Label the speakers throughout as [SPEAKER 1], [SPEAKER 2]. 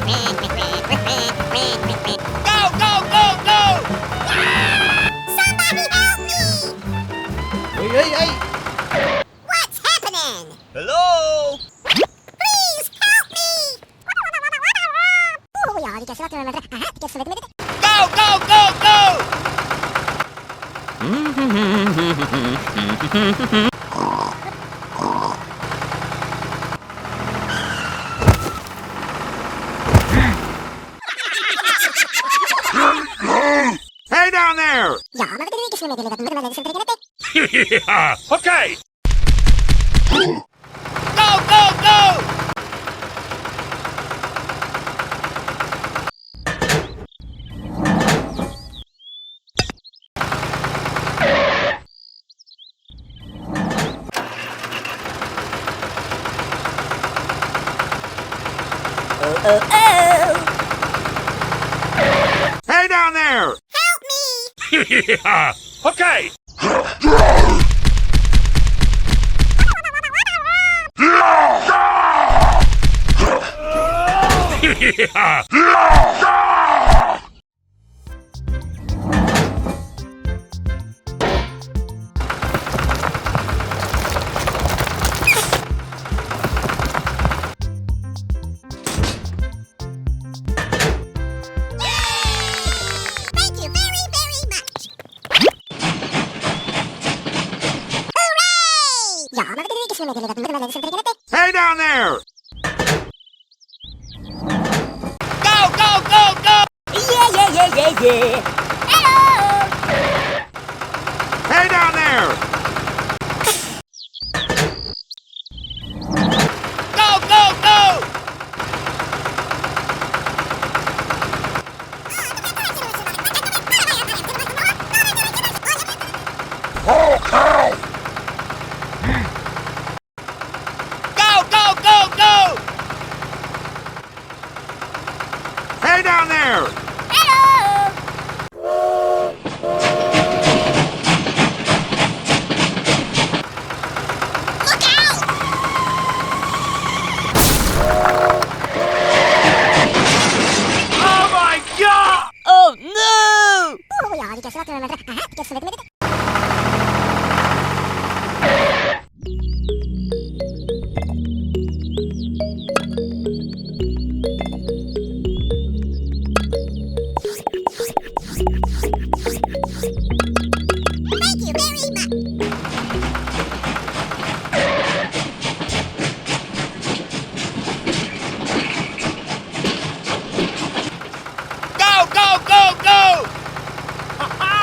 [SPEAKER 1] Go, go, go, go!
[SPEAKER 2] Somebody help me!
[SPEAKER 3] Hey!
[SPEAKER 2] What's happening?
[SPEAKER 1] Hello?
[SPEAKER 2] Please help me!
[SPEAKER 1] Go, go, go, go!
[SPEAKER 4] Hey down there!
[SPEAKER 1] Yeah, okay! Go, go, go!
[SPEAKER 4] Hey down there!
[SPEAKER 2] Help me!
[SPEAKER 1] Yeah, okay! Yeah!
[SPEAKER 2] Thank you very, very much. Hooray!
[SPEAKER 4] Hey down there!
[SPEAKER 1] Go, go, go, go!
[SPEAKER 2] Yeah. Hello!
[SPEAKER 4] Hey down there!
[SPEAKER 1] Go, go, go!
[SPEAKER 4] Oh, cow!
[SPEAKER 1] Go, go, go, go!
[SPEAKER 4] Hey down there!
[SPEAKER 2] Hello! Look out!
[SPEAKER 1] Oh my god!
[SPEAKER 5] Oh no!
[SPEAKER 2] Thank you very much.
[SPEAKER 1] Go, go, go, go! Ha-ha!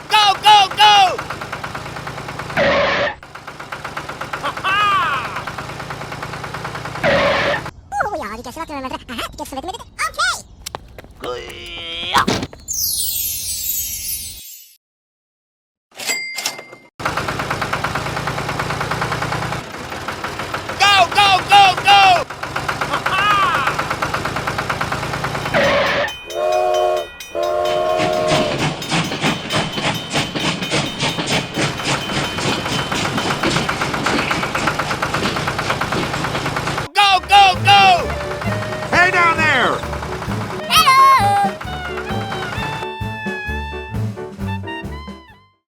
[SPEAKER 1] Go, go, go! Ha-ha!